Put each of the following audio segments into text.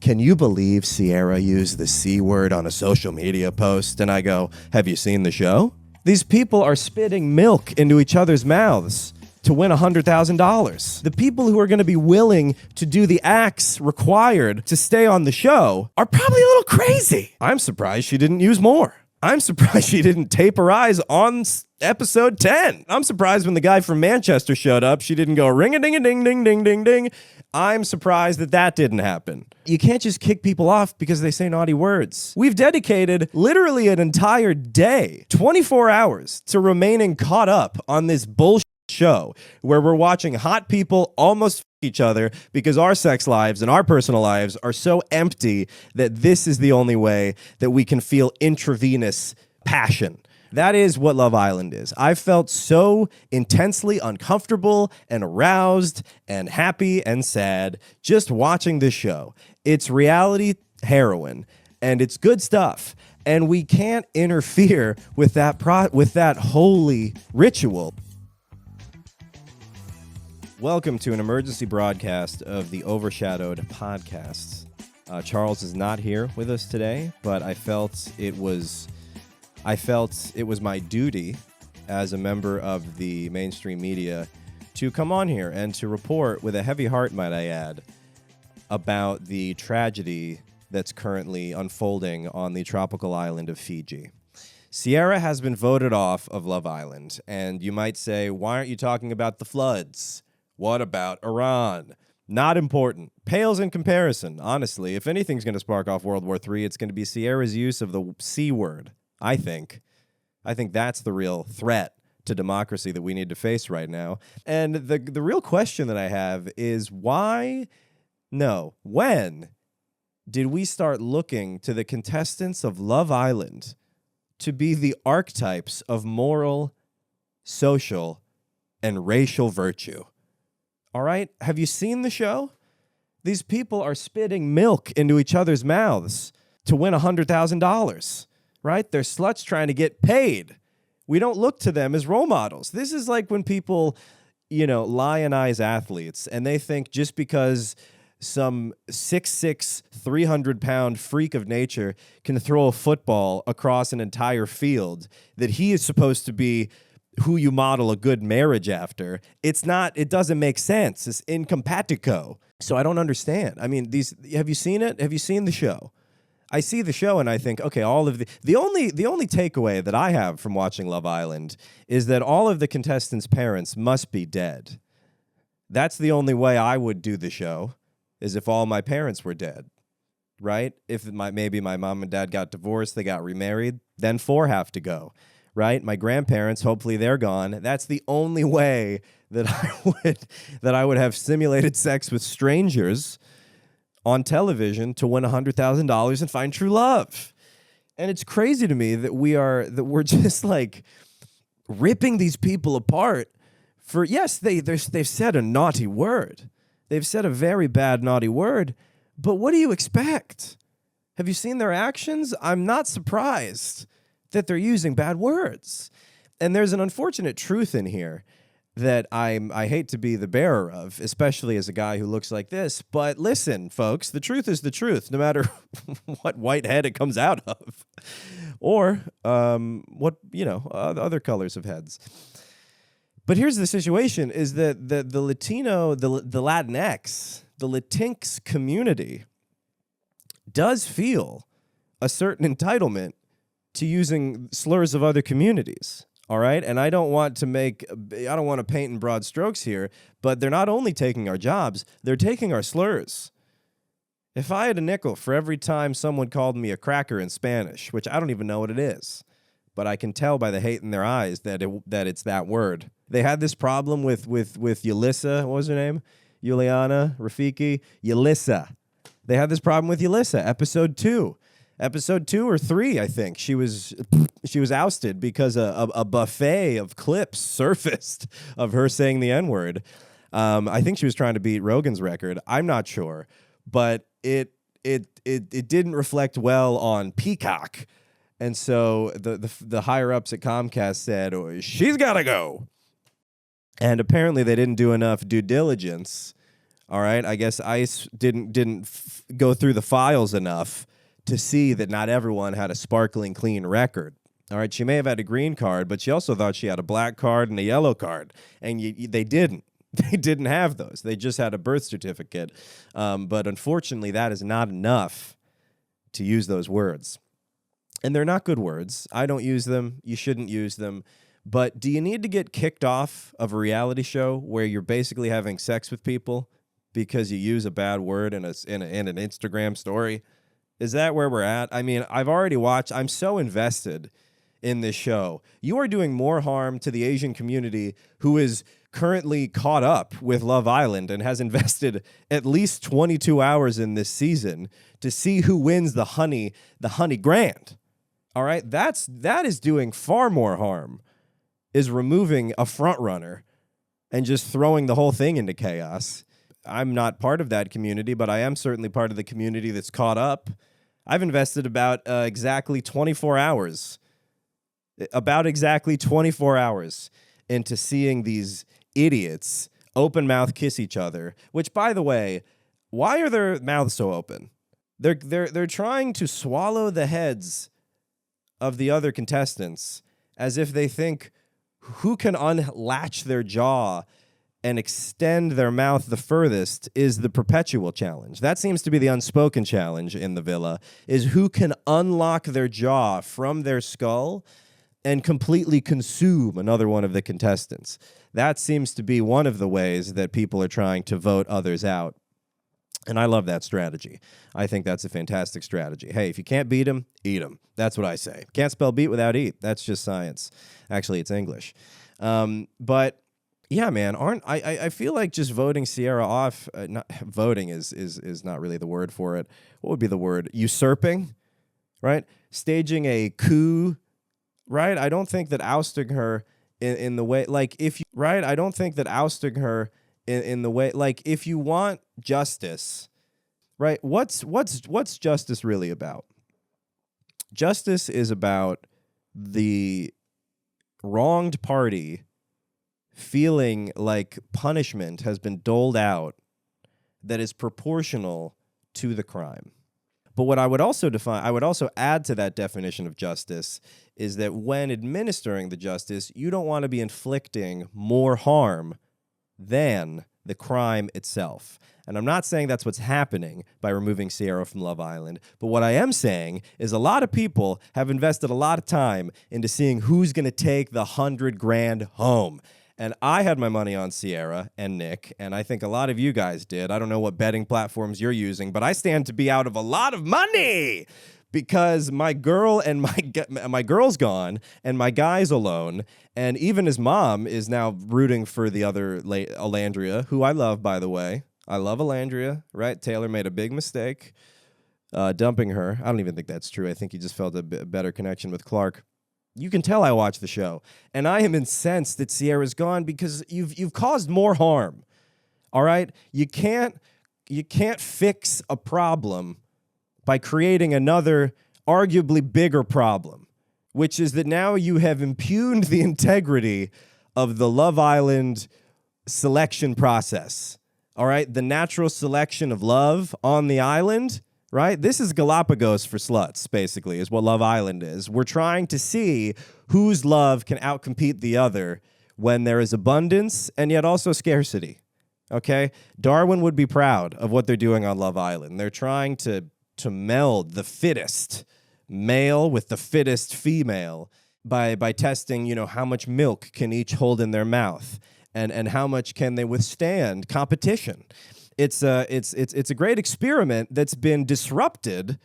can you believe Cierra used the C word on a social media post? And I go, have you seen the show? These people are spitting milk into each other's mouths to win $100,000. The people who are going to be willing to do the acts required to stay on the show are probably a little crazy. I'm surprised she didn't use more. I'm surprised she didn't tape her eyes on episode 10. I'm surprised when the guy from Manchester showed up, she didn't go ring-a-ding-a-ding-ding-ding-ding-ding. I'm surprised that didn't happen. You can't just kick people off because they say naughty words. We've dedicated literally an entire day, 24 hours, to remaining caught up on this bullshit show where we're watching hot people almost each other because our sex lives and our personal lives are so empty that this is the only way that we can feel intravenous passion. That is what Love Island is. I felt so intensely uncomfortable and aroused and happy and sad just watching this show. It's reality heroin, and it's good stuff. And we can't interfere with that holy ritual. Welcome to an emergency broadcast of the Overshadowed podcast. Charles is not here with us today, but I felt it was my duty as a member of the mainstream media to come on here and to report with a heavy heart, might I add, about the tragedy that's currently unfolding on the tropical island of Fiji. Cierra has been voted off of Love Island, and you might say, why aren't you talking about the floods? What about Iran? Not important. Pales in comparison, honestly. If anything's going to spark off World War III, it's going to be Cierra's use of the C word, I think. I think that's the real threat to democracy that we need to face right now. And the real question that I have is when did we start looking to the contestants of Love Island to be the archetypes of moral, social, and racial virtue? All right? Have you seen the show? These people are spitting milk into each other's mouths to win $100,000, right? They're sluts trying to get paid. We don't look to them as role models. This is like when people, lionize athletes and they think just because some 6'6", 300-pound freak of nature can throw a football across an entire field that he is supposed to be who you model a good marriage after. It doesn't make sense. It's incompatico. So I don't understand. I mean, have you seen it? Have you seen the show? I see the show and I think, okay, all of the only takeaway that I have from watching Love Island is that all of the contestants' parents must be dead. That's the only way I would do the show, is if all my parents were dead, right? If maybe my mom and dad got divorced, they got remarried, then 4 have to go. Right? My grandparents, hopefully they're gone. That's the only way that I would have simulated sex with strangers on television to win $100,000 and find true love. And it's crazy to me that we're just like ripping these people apart for, yes, they've said a naughty word. They've said a very bad naughty word, but what do you expect? Have you seen their actions? I'm not surprised that they're using bad words. And there's an unfortunate truth in here that I hate to be the bearer of, especially as a guy who looks like this. But listen, folks, the truth is the truth, no matter what white head it comes out of, or other colors of heads. But here's the situation: is that the Latino, the Latinx, the Latinx community does feel a certain entitlement to using slurs of other communities, all right? And I don't want to paint in broad strokes here, but they're not only taking our jobs, they're taking our slurs. If I had a nickel for every time someone called me a cracker in Spanish, which I don't even know what it is, but I can tell by the hate in their eyes that it's that word. They had this problem with Yulissa, what was her name? Juliana Rafiki? Yulissa. They had this problem with Yulissa, episode 2 or 3, I think. She was ousted because a buffet of clips surfaced of her saying the N-word. I think she was trying to beat Rogan's record. I'm not sure, but it didn't reflect well on Peacock, and so the higher ups at Comcast said, oh, she's got to go. And apparently they didn't do enough due diligence All right, I guess ICE didn't go through the files enough to see that not everyone had a sparkling clean record. All right, she may have had a green card, but she also thought she had a black card and a yellow card, and they didn't. They didn't have those. They just had a birth certificate. But unfortunately, that is not enough to use those words. And they're not good words. I don't use them. You shouldn't use them. But do you need to get kicked off of a reality show where you're basically having sex with people because you use a bad word in an Instagram story? Is that where we're at? I mean, I've already watched. I'm so invested in this show. You are doing more harm to the Asian community, who is currently caught up with Love Island and has invested at least 22 hours in this season to see who wins the honey grand. All right, that is doing far more harm, is removing a front runner and just throwing the whole thing into chaos. I'm not part of that community, but I am certainly part of the community that's caught up. I've invested about exactly 24 hours into seeing these idiots open mouth kiss each other, which, by the way, why are their mouths so open? They're trying to swallow the heads of the other contestants as if they think who can unlatch their jaw and extend their mouth the furthest is the perpetual challenge. That seems to be the unspoken challenge in the villa, is who can unlock their jaw from their skull and completely consume another one of the contestants. That seems to be one of the ways that people are trying to vote others out. And I love that strategy. I think that's a fantastic strategy. Hey, if you can't beat them, eat them. That's what I say. Can't spell beat without eat. That's just science. Actually, it's English. But yeah, man, I feel like just voting Cierra off, not voting is not really the word for it. What would be the word? Usurping, right? Staging a coup, right? I don't think that ousting her in the way, like if you, right? I don't think that ousting her in the way, like if you want justice, right? What's justice really about? Justice is about the wronged party feeling like punishment has been doled out that is proportional to the crime. But what I would also add to that definition of justice is that when administering the justice, you don't want to be inflicting more harm than the crime itself. And I'm not saying that's what's happening by removing Cierra from Love Island, but what I am saying is a lot of people have invested a lot of time into seeing who's going to take the $100,000 home. And I had my money on Cierra and Nick, and I think a lot of you guys did. I don't know what betting platforms you're using, but I stand to be out of a lot of money because my girl and my girl's gone and my guy's alone, and even his mom is now rooting for the other Alandria, who I love, by the way. I love Alandria, right? Taylor made a big mistake dumping her. I don't even think that's true. I think he just felt a better connection with Clark. You can tell I watch the show, and I am incensed that Cierra's gone because you've caused more harm. All right, you can't fix a problem by creating another, arguably bigger problem, which is that now you have impugned the integrity of the Love Island selection process. All right, the natural selection of love on the island. Right? This is Galapagos for sluts, basically, is what Love Island is. We're trying to see whose love can outcompete the other when there is abundance and yet also scarcity. Okay? Darwin would be proud of what they're doing on Love Island. They're trying to meld the fittest male with the fittest female by testing, how much milk can each hold in their mouth and how much can they withstand competition. It's a great experiment that's been disrupted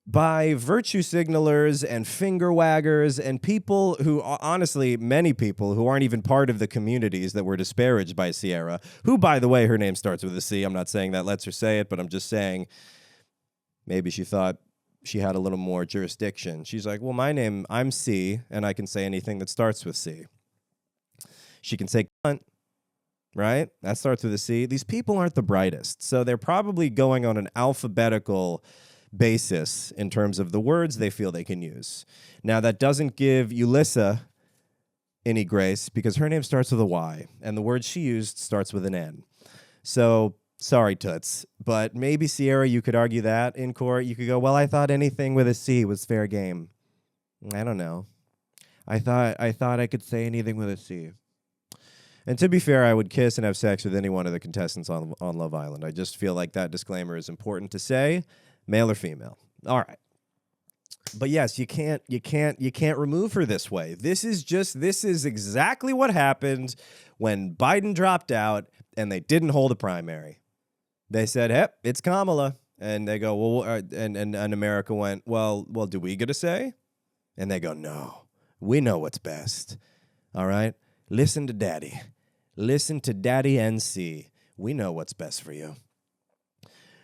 by virtue signalers and finger waggers and people who, honestly, many people who aren't even part of the communities that were disparaged by Cierra, who, by the way, her name starts with a C. I'm not saying that lets her say it, but I'm just saying maybe she thought she had a little more jurisdiction. She's like, well, I'm C, and I can say anything that starts with C. She can say cunt. Right? That starts with a C. These people aren't the brightest, so they're probably going on an alphabetical basis in terms of the words they feel they can use. Now, that doesn't give Ulissa any grace because her name starts with a Y, and the word she used starts with an N. So Sorry, Toots. But maybe, Cierra, you could argue that in court. You could go, well, I thought anything with a C was fair game. I don't know. I thought I could say anything with a C. And to be fair, I would kiss and have sex with any one of the contestants on Love Island. I just feel like that disclaimer is important to say, male or female. All right. But yes, you can't remove her this way. This is exactly what happened when Biden dropped out and they didn't hold a primary. They said, "Hey, it's Kamala," and they go, "Well," and America went, "Well, do we get a say?" And they go, "No, we know what's best. All right, listen to Daddy, NC. We know what's best for you."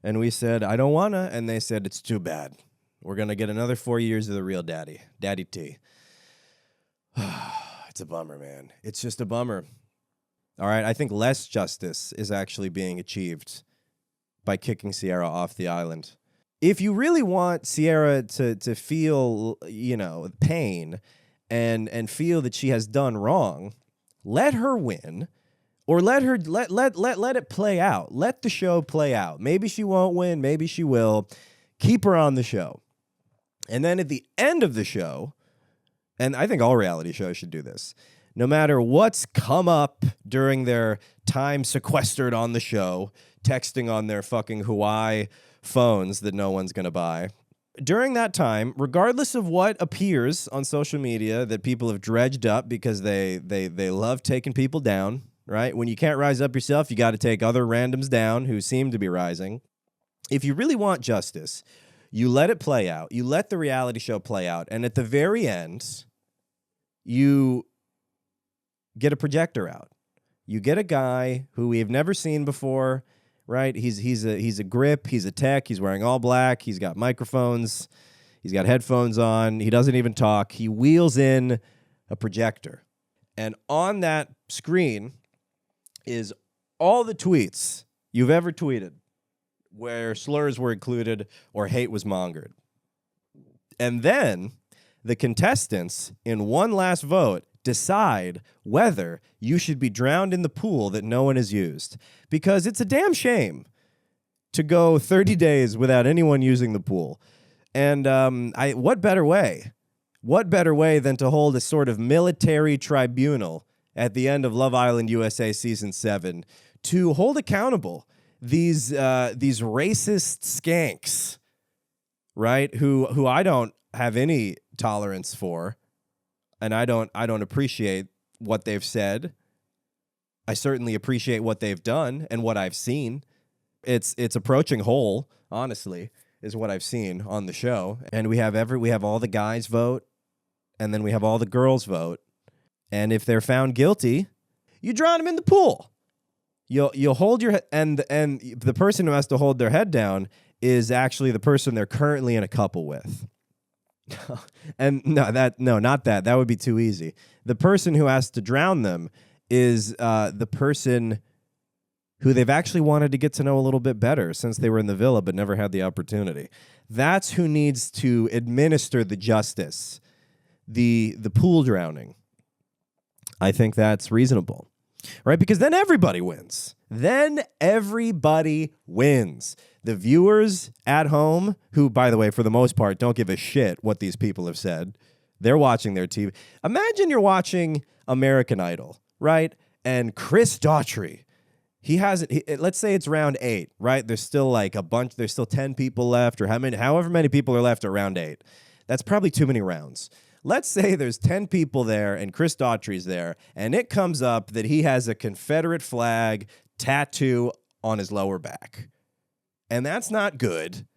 And we said, "I don't wanna," and they said, "It's too bad. We're gonna get another 4 years of the real Daddy T." It's a bummer, man. It's just a bummer. All right, I think less justice is actually being achieved by kicking Cierra off the island. If you really want Cierra to feel, pain and feel that she has done wrong, let her win, or let it play out. Let the show play out. Maybe she won't win, maybe she will. Keep her on the show. And then at the end of the show, and I think all reality shows should do this, no matter what's come up during their time sequestered on the show, texting on their fucking Hawaii phones that no one's going to buy, during that time, regardless of what appears on social media that people have dredged up because they love taking people down, right? When you can't rise up yourself, you got to take other randoms down who seem to be rising. If you really want justice, you let it play out. You let the reality show play out. And at the very end, you get a projector out. You get a guy who we have never seen before, right? He's a grip. He's a tech. He's wearing all black. He's got microphones. He's got headphones on. He doesn't even talk. He wheels in a projector. And on that screen is all the tweets you've ever tweeted where slurs were included or hate was mongered. And then the contestants, in one last vote, decide whether you should be drowned in the pool that no one has used. Because it's a damn shame to go 30 days without anyone using the pool. And what better way? What better way than to hold a sort of military tribunal at the end of Love Island USA Season 7 to hold accountable these racist skanks, right? Who I don't have any tolerance for, and I don't appreciate what they've said. I certainly appreciate what they've done and what I've seen. It's approaching whole, honestly, is what I've seen on the show. And we have all the guys vote, and then we have all the girls vote. And if they're found guilty, you drown them in the pool. You'll hold your and the person who has to hold their head down is actually the person they're currently in a couple with. And not that. That would be too easy. The person who has to drown them is the person who they've actually wanted to get to know a little bit better since they were in the villa but never had the opportunity. That's who needs to administer the justice, the pool drowning. I think that's reasonable, right? Because then everybody wins. The viewers at home, who, by the way, for the most part, don't give a shit what these people have said. They're watching their TV. Imagine you're watching American Idol, right? And Chris Daughtry, let's say it's round 8, right? There's still there's still 10 people left, or however many people are left at round 8. That's probably too many rounds. Let's say there's 10 people there and Chris Daughtry's there, and it comes up that he has a Confederate flag tattoo on his lower back. And that's not good,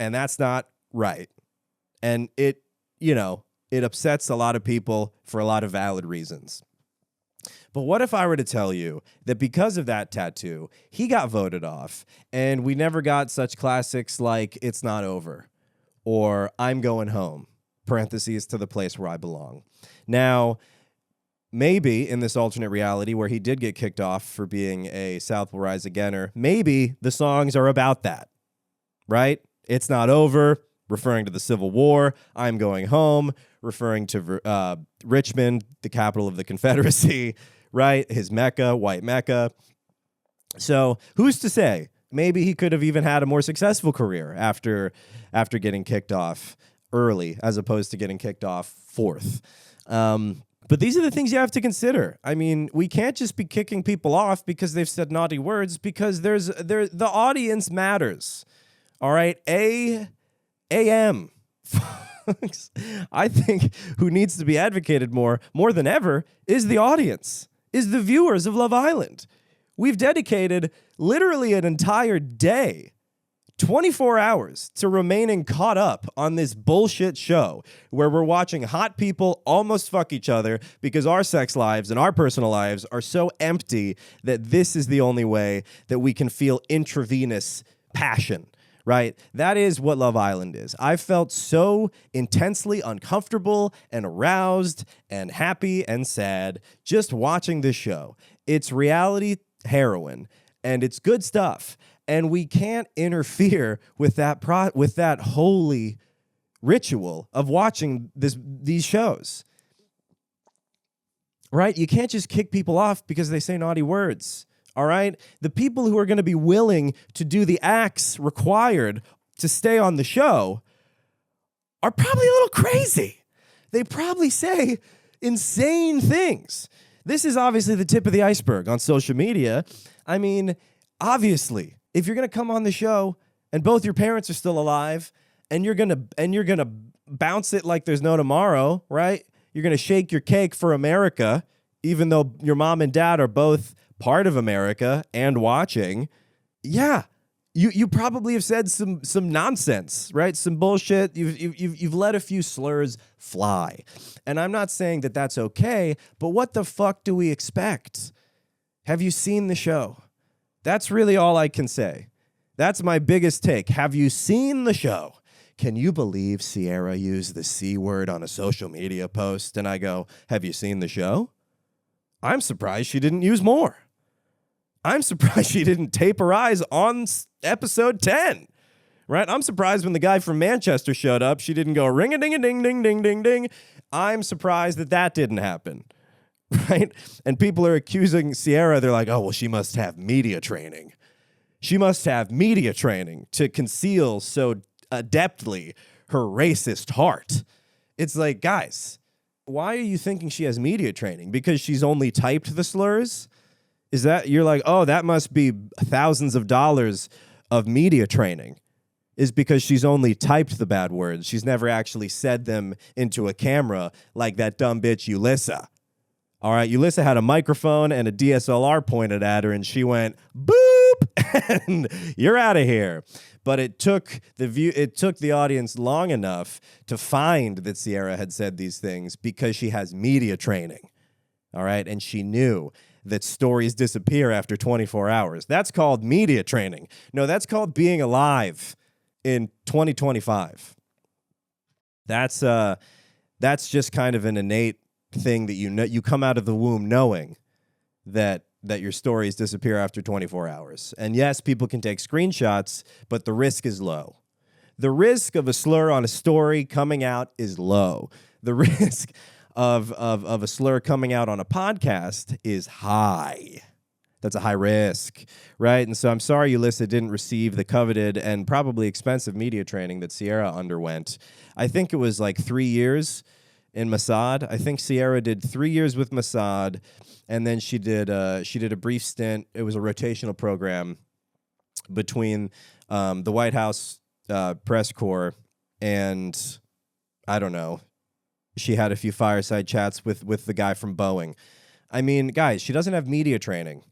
and that's not right. And it upsets a lot of people for a lot of valid reasons. But what if I were to tell you that because of that tattoo, he got voted off, and we never got such classics like It's Not Over or I'm Going Home, parentheses, to the place where I belong. Now, maybe in this alternate reality where he did get kicked off for being a South Will Rise Againer, maybe the songs are about that, right? It's Not Over, referring to the Civil War. I'm Going Home, referring to Richmond, the capital of the Confederacy, right? His Mecca, white Mecca. So who's to say maybe he could have even had a more successful career after getting kicked off early, as opposed to getting kicked off fourth. But these are the things you have to consider. I mean, we can't just be kicking people off because they've said naughty words, because the audience matters. All right, AM. I think who needs to be advocated more than ever is the audience, is the viewers of Love Island. We've dedicated literally an entire day, 24 hours, to remaining caught up on this bullshit show where we're watching hot people almost fuck each other because our sex lives and our personal lives are so empty that this is the only way that we can feel intravenous passion. Right? That is what Love Island is. I felt so intensely uncomfortable and aroused and happy and sad just watching this show. It's reality heroin, and it's good stuff. And we can't interfere with that holy ritual of watching these shows. Right? You can't just kick people off because they say naughty words. All right? The people who are going to be willing to do the acts required to stay on the show are probably a little crazy. They probably say insane things. This is obviously the tip of the iceberg on social media. I mean, obviously, if you're going to come on the show and both your parents are still alive and you're going to bounce it like there's no tomorrow, right? You're going to shake your cake for America, even though your mom and dad are both part of America and watching. Yeah, you probably have said some nonsense, right? Some bullshit. You've let a few slurs fly, and I'm not saying that that's okay. But what the fuck do we expect? Have you seen the show? That's really all I can say. That's my biggest take. Have you seen the show? Can you believe Cierra used the C word on a social media post? And I go, have you seen the show? I'm surprised she didn't use more. I'm surprised she didn't tape her eyes on episode 10, right? I'm surprised when the guy from Manchester showed up, she didn't go ring-a-ding-a-ding-ding-ding-ding-ding. I'm surprised that didn't happen, right? And people are accusing Cierra. They're like, oh, well, she must have media training. She must have media training to conceal so adeptly her racist heart. It's like, guys, why are you thinking she has media training? Because she's only typed the slurs? Is that, you're like, oh, that must be thousands of dollars of media training, is because she's only typed the bad words. She's never actually said them into a camera like that dumb bitch Yulissa. All right, Yulissa had a microphone and a DSLR pointed at her, and she went, boop, and you're out of here. But it took the audience long enough to find that Cierra had said these things because she has media training. All right, and she knew that stories disappear after 24 hours. That's called media training. No, that's called being alive in 2025. That's just kind of an innate thing that you come out of the womb knowing that your stories disappear after 24 hours. And yes, people can take screenshots, but the risk is low. The risk of a slur on a story coming out is low. The risk of a slur coming out on a podcast is high. That's a high risk, right? And so I'm sorry Yulissa didn't receive the coveted and probably expensive media training that Cierra underwent. I think it was like 3 years in Mossad. I think Cierra did 3 years with Mossad, and then she did a brief stint. It was a rotational program between the White House press corps and, I don't know, she had a few fireside chats with the guy from Boeing. I mean, guys, she doesn't have media training.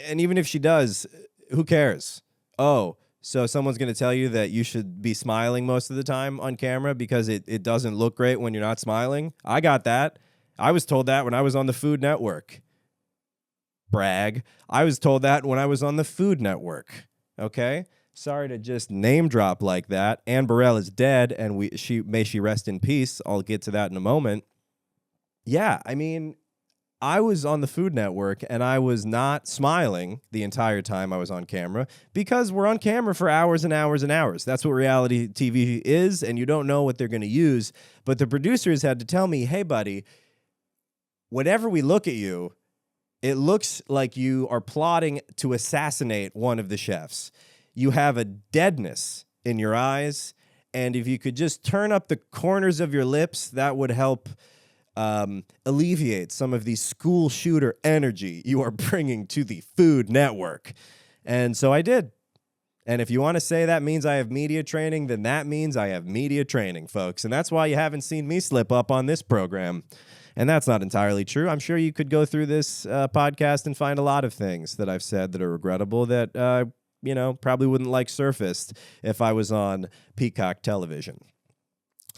And even if she does, who cares? Oh, so someone's going to tell you that you should be smiling most of the time on camera because it doesn't look great when you're not smiling? I got that. I was told that when I was on the Food Network. Brag. I was told that when I was on the Food Network. Okay? Sorry to just name drop like that. Anne Burrell is dead, and may she rest in peace. I'll get to that in a moment. Yeah, I mean, I was on the Food Network, and I was not smiling the entire time I was on camera because we're on camera for hours and hours and hours. That's what reality TV is, and you don't know what they're going to use. But the producers had to tell me, hey, buddy, whenever we look at you, It looks like you are plotting to assassinate one of the chefs. You have a deadness in your eyes, and if you could just turn up the corners of your lips, that would help alleviate some of the school shooter energy you are bringing to the Food Network. And so I did. And if you want to say that means I have media training, then that means I have media training, folks. And that's why you haven't seen me slip up on this program. And that's not entirely true. I'm sure you could go through this podcast and find a lot of things that I've said that are regrettable that, probably wouldn't like surfaced if I was on Peacock television.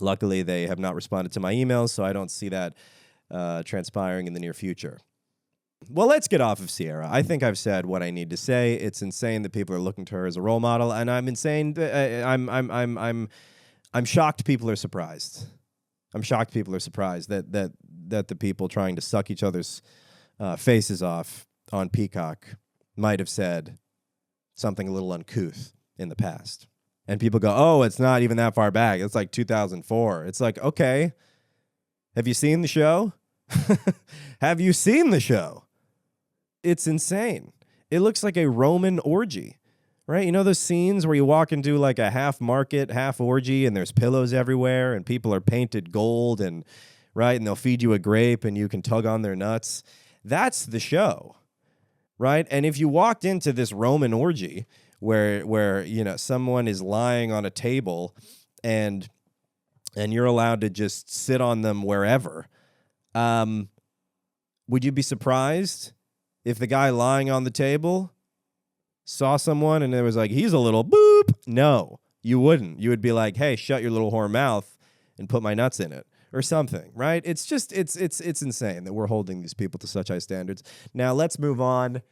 Luckily, they have not responded to my emails, so I don't see that transpiring in the near future. Well, let's get off of Cierra. I think I've said what I need to say. It's insane that people are looking to her as a role model, and I'm insane. I'm shocked people are surprised. I'm shocked people are surprised that the people trying to suck each other's faces off on Peacock might have said something a little uncouth in the past. And people go, oh, it's not even that far back. It's like 2004. It's like, okay, have you seen the show? Have you seen the show? It's insane. It looks like a Roman orgy, right? You know those scenes where you walk into like a half market, half orgy, and there's pillows everywhere, and people are painted gold, and right, and they'll feed you a grape, and you can tug on their nuts. That's the show, right? And if you walked into this Roman orgy where someone is lying on a table, and you're allowed to just sit on them wherever, would you be surprised if the guy lying on the table saw someone and it was like, he's a little boop? No, you wouldn't. You would be like, hey, shut your little whore mouth and put my nuts in it or something, right? It's just, it's insane that we're holding these people to such high standards. Now let's move on